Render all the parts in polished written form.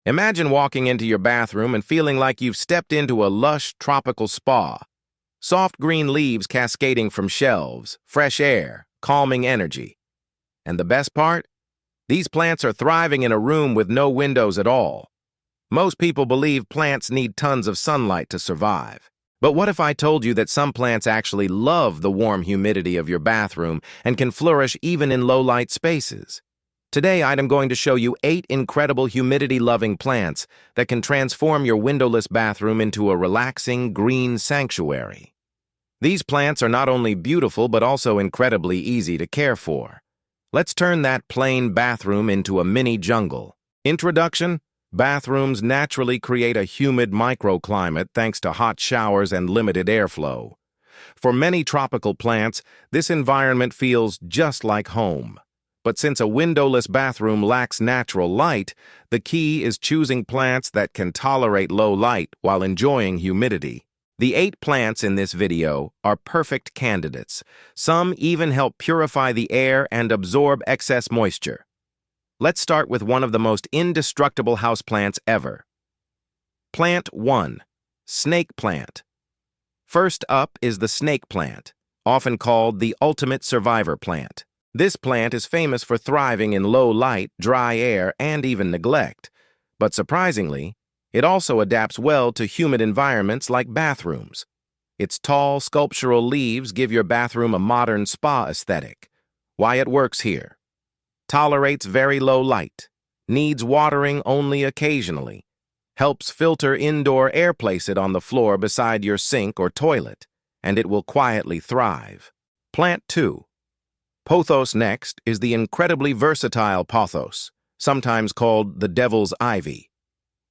Imagine walking into your bathroom and feeling like you've stepped into a lush tropical spa. Soft green leaves cascading from shelves, fresh air, calming energy. And the best part? These plants are thriving in a room with no windows at all. Most people believe plants need tons of sunlight to survive. But what if I told you that some plants actually love the warm humidity of your bathroom and can flourish even in low-light spaces? Today, I'm going to show you 8 incredible humidity-loving plants that can transform your windowless bathroom into a relaxing, green sanctuary. These plants are not only beautiful but also incredibly easy to care for. Let's turn that plain bathroom into a mini jungle. Introduction: bathrooms naturally create a humid microclimate thanks to hot showers and limited airflow. For many tropical plants, this environment feels just like home. But since a windowless bathroom lacks natural light, the key is choosing plants that can tolerate low light while enjoying humidity. The 8 plants in this video are perfect candidates. Some even help purify the air and absorb excess moisture. Let's start with one of the most indestructible houseplants ever. Plant 1. Snake plant. First up is the snake plant, often called the ultimate survivor plant. This plant is famous for thriving in low light, dry air, and even neglect. But surprisingly, it also adapts well to humid environments like bathrooms. Its tall, sculptural leaves give your bathroom a modern spa aesthetic. Why it works here: tolerates very low light, needs watering only occasionally, helps filter indoor air. Place it on the floor beside your sink or toilet, and it will quietly thrive. Plant 2. Pothos. Next is the incredibly versatile pothos, sometimes called the devil's ivy.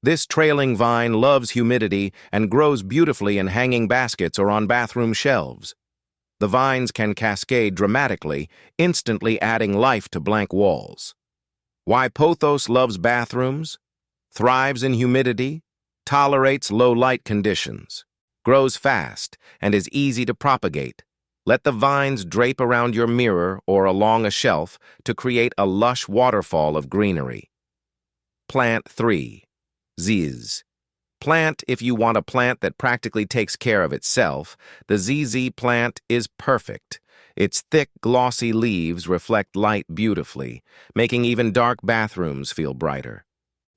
This trailing vine loves humidity and grows beautifully in hanging baskets or on bathroom shelves. The vines can cascade dramatically, instantly adding life to blank walls. Why pothos loves bathrooms? Thrives in humidity, tolerates low light conditions, grows fast, and is easy to propagate. Let the vines drape around your mirror or along a shelf to create a lush waterfall of greenery. Plant 3. Ziz Plant. If you want a plant that practically takes care of itself, the Ziz plant is perfect. Its thick, glossy leaves reflect light beautifully, making even dark bathrooms feel brighter.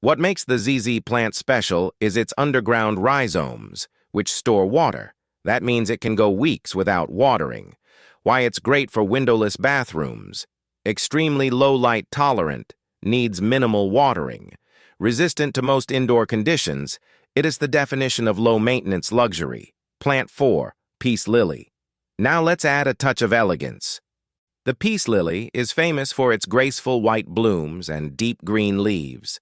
What makes the Ziz plant special is its underground rhizomes, which store water. That means it can go weeks without watering. Why it's great for windowless bathrooms: extremely low light tolerant, needs minimal watering. Resistant to most indoor conditions, it is the definition of low-maintenance luxury. Plant 4. Peace lily. Now let's add a touch of elegance. The peace lily is famous for its graceful white blooms and deep green leaves.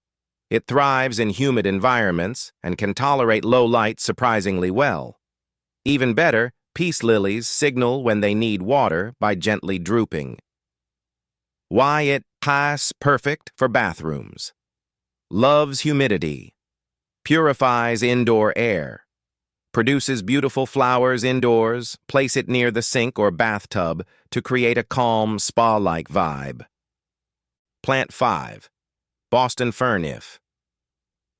It thrives in humid environments and can tolerate low light surprisingly well. Even better, peace lilies signal when they need water by gently drooping. Why it is perfect for bathrooms: loves humidity, purifies indoor air, produces beautiful flowers indoors. Place it near the sink or bathtub to create a calm, spa-like vibe. Plant 5. Boston fern. If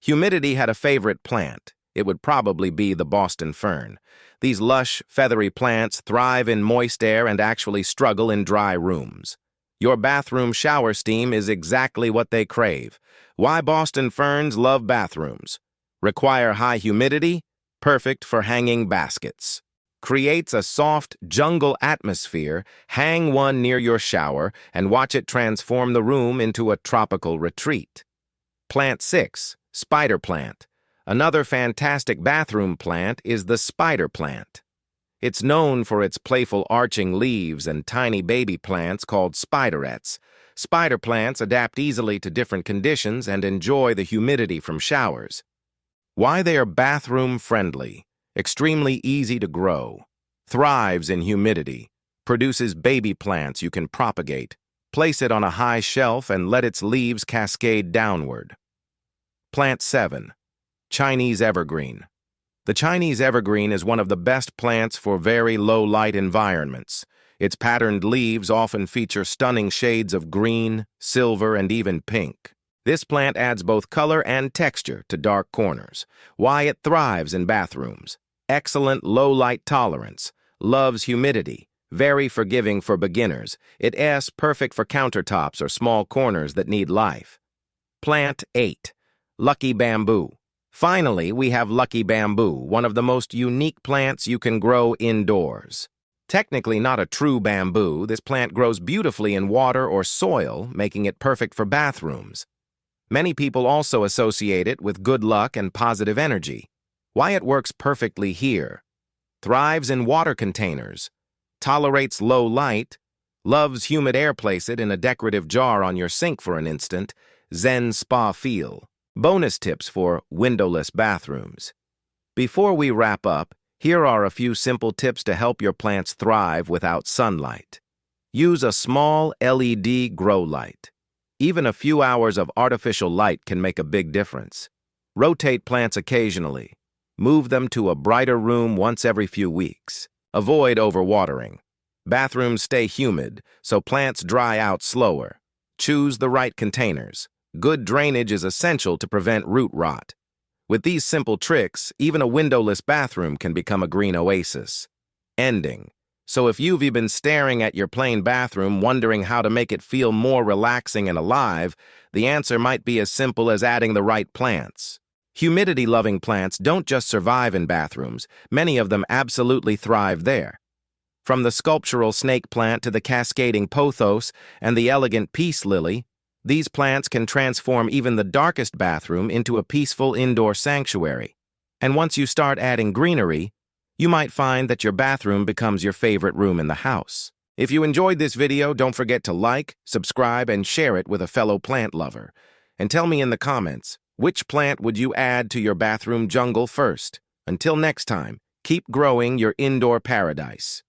humidity had a favorite plant, it would probably be the Boston fern. These lush, feathery plants thrive in moist air and actually struggle in dry rooms. Your bathroom shower steam is exactly what they crave. Why Boston ferns love bathrooms: require high humidity, perfect for hanging baskets. Creates a soft jungle atmosphere. Hang one near your shower and watch it transform the room into a tropical retreat. Plant 6. Spider plant. Another fantastic bathroom plant is the spider plant. It's known for its playful arching leaves and tiny baby plants called spiderets. Spider plants adapt easily to different conditions and enjoy the humidity from showers. Why they are bathroom friendly: extremely easy to grow, thrives in humidity, produces baby plants you can propagate. Place it on a high shelf and let its leaves cascade downward. Plant 7. Chinese evergreen. The Chinese evergreen is one of the best plants for very low-light environments. Its patterned leaves often feature stunning shades of green, silver, and even pink. This plant adds both color and texture to dark corners. Why it thrives in bathrooms. Excellent low-light tolerance. Loves humidity. Very forgiving for beginners. It is perfect for countertops or small corners that need life. Plant 8. Lucky Bamboo. Finally, we have Lucky Bamboo, one of the most unique plants you can grow indoors. Technically not a true bamboo, this plant grows beautifully in water or soil, making it perfect for bathrooms. Many people also associate it with good luck and positive energy. Why it works perfectly here. Thrives in water containers. Tolerates low light. Loves humid air. Place it in a decorative jar on your sink for an instant. Zen spa feel. Bonus tips for windowless bathrooms. Before we wrap up, here are a few simple tips to help your plants thrive without sunlight. Use a small LED grow light. Even a few hours of artificial light can make a big difference. Rotate plants occasionally. Move them to a brighter room once every few weeks. Avoid overwatering. Bathrooms stay humid, so plants dry out slower. Choose the right containers. Good drainage is essential to prevent root rot. With these simple tricks, even a windowless bathroom can become a green oasis. Ending. So if you've been staring at your plain bathroom wondering how to make it feel more relaxing and alive, the answer might be as simple as adding the right plants. Humidity-loving plants don't just survive in bathrooms, many of them absolutely thrive there. From the sculptural snake plant to the cascading pothos and the elegant peace lily, these plants can transform even the darkest bathroom into a peaceful indoor sanctuary. And once you start adding greenery, you might find that your bathroom becomes your favorite room in the house. If you enjoyed this video, don't forget to like, subscribe, and share it with a fellow plant lover. And tell me in the comments, which plant would you add to your bathroom jungle first? Until next time, keep growing your indoor paradise.